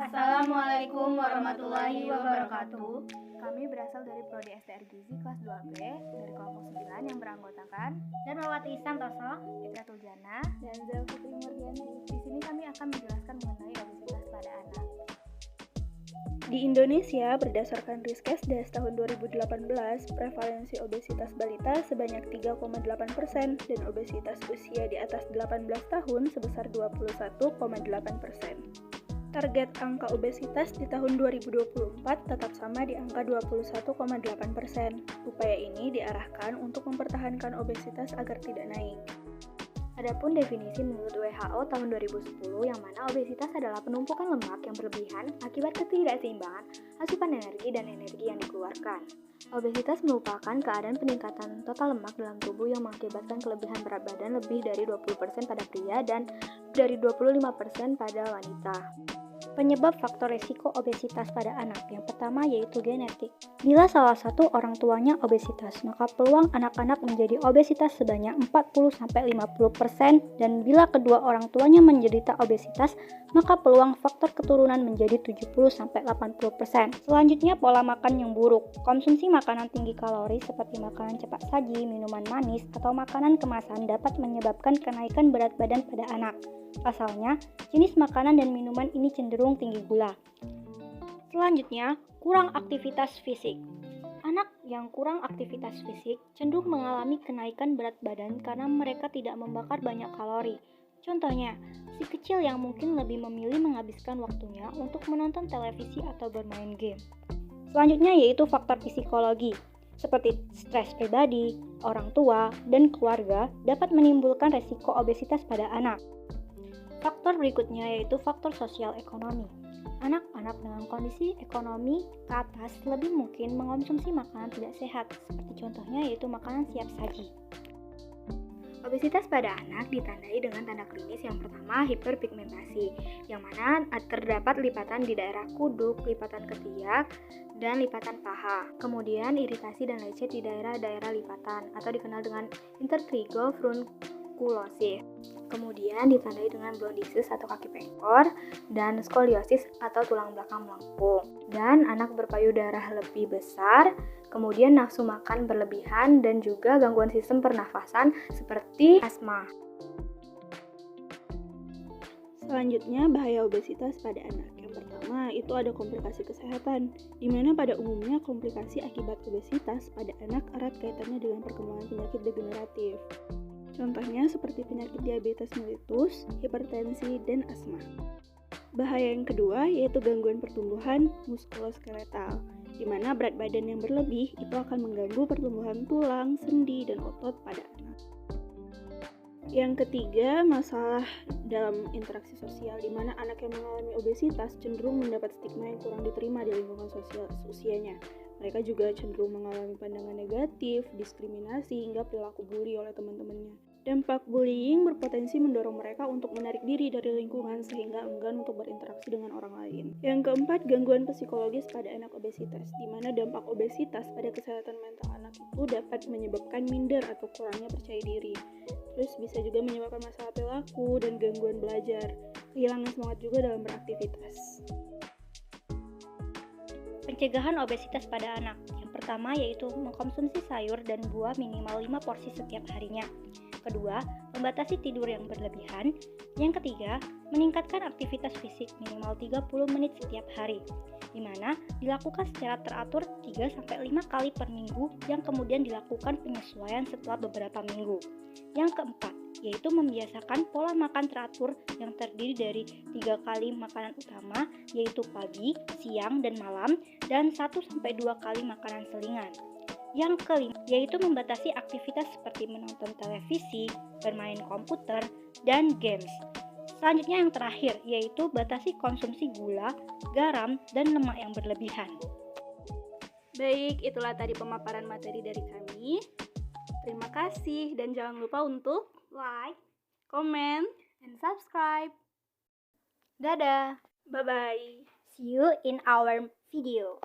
Assalamualaikum warahmatullahi wabarakatuh. Kami berasal dari Prodi STR Gizi kelas 2B dari kelompok 9 yang beranggotakan Darmawati Santoso, Fitra Tuljana, dan Zelfitri Murdianti. Di sini kami akan menjelaskan mengenai obesitas pada anak. Di Indonesia, berdasarkan Riskesdas tahun 2018, prevalensi obesitas balita sebanyak 3,8% dan obesitas usia di atas 18 tahun sebesar 21,8%. Target angka obesitas di tahun 2024 tetap sama di angka 21,8%. Upaya ini diarahkan untuk mempertahankan obesitas agar tidak naik. Adapun definisi menurut WHO tahun 2010 yang mana obesitas adalah penumpukan lemak yang berlebihan akibat ketidakseimbangan asupan energi dan energi yang dikeluarkan. Obesitas merupakan keadaan peningkatan total lemak dalam tubuh yang mengakibatkan kelebihan berat badan lebih dari 20% pada pria dan dari 25% pada wanita. Penyebab faktor risiko obesitas pada anak yang pertama yaitu genetik. Bila salah satu orang tuanya obesitas, maka peluang anak-anak menjadi obesitas sebanyak 40-50% dan bila kedua orang tuanya menderita obesitas, maka peluang faktor keturunan menjadi 70-80%. Selanjutnya pola makan yang buruk. Konsumsi makanan tinggi kalori seperti makanan cepat saji, minuman manis, atau makanan kemasan dapat menyebabkan kenaikan berat badan pada anak. Pasalnya, jenis makanan dan minuman ini cenderung tinggi gula. Selanjutnya, kurang aktivitas fisik. Anak yang kurang aktivitas fisik cenderung mengalami kenaikan berat badan karena mereka tidak membakar banyak kalori. Contohnya, si kecil yang mungkin lebih memilih menghabiskan waktunya untuk menonton televisi atau bermain game. Selanjutnya yaitu faktor psikologi, seperti stres pribadi, orang tua, dan keluarga dapat menimbulkan resiko obesitas pada anak. Faktor berikutnya yaitu faktor sosial ekonomi. Anak-anak dengan kondisi ekonomi ke atas lebih mungkin mengonsumsi makanan tidak sehat, seperti contohnya yaitu makanan siap saji. Obesitas pada anak ditandai dengan tanda klinis yang pertama hiperpigmentasi, yang mana terdapat lipatan di daerah kuduk, lipatan ketiak, dan lipatan paha. Kemudian iritasi dan lecet di daerah-daerah lipatan atau dikenal dengan intertrigo frunculosis. Kemudian ditandai dengan blondisis atau kaki pengkor dan skoliosis atau tulang belakang melengkung. Dan anak berpayudara lebih besar, kemudian nafsu makan berlebihan dan juga gangguan sistem pernafasan seperti asma. Selanjutnya, bahaya obesitas pada anak. Yang pertama, itu ada komplikasi kesehatan, di mana pada umumnya komplikasi akibat obesitas pada anak erat kaitannya dengan perkembangan penyakit degeneratif. Contohnya seperti penyakit diabetes mellitus, hipertensi, dan asma. Bahaya yang kedua yaitu gangguan pertumbuhan muskuloskeletal, di mana berat badan yang berlebih itu akan mengganggu pertumbuhan tulang, sendi, dan otot pada anak. Yang ketiga, masalah dalam interaksi sosial, di mana anak yang mengalami obesitas cenderung mendapat stigma yang kurang diterima di lingkungan sosial usianya. Mereka juga cenderung mengalami pandangan negatif, diskriminasi, hingga perilaku bully oleh teman-temannya. Dampak bullying berpotensi mendorong mereka untuk menarik diri dari lingkungan sehingga enggan untuk berinteraksi dengan orang lain. Yang keempat, gangguan psikologis pada anak obesitas, di mana dampak obesitas pada kesehatan mental anak itu dapat menyebabkan minder atau kurangnya percaya diri. Terus bisa juga menyebabkan masalah perilaku dan gangguan belajar, kehilangan semangat juga dalam beraktivitas. Pencegahan obesitas pada anak. Yang pertama yaitu mengkonsumsi sayur dan buah minimal 5 porsi setiap harinya. Kedua, membatasi tidur yang berlebihan. Yang ketiga, meningkatkan aktivitas fisik minimal 30 menit setiap hari, di mana dilakukan secara teratur 3-5 kali per minggu yang kemudian dilakukan penyesuaian setelah beberapa minggu. Yang keempat, yaitu membiasakan pola makan teratur yang terdiri dari 3 kali makanan utama, yaitu pagi, siang, dan malam, dan 1-2 kali makanan selingan. Yang kelima, yaitu membatasi aktivitas seperti menonton televisi, bermain komputer, dan games. Selanjutnya yang terakhir, yaitu batasi konsumsi gula, garam, dan lemak yang berlebihan. Baik, itulah tadi pemaparan materi dari kami. Terima kasih dan jangan lupa untuk Like, komen, and subscribe. Dadah! bye-bye. See you in our video.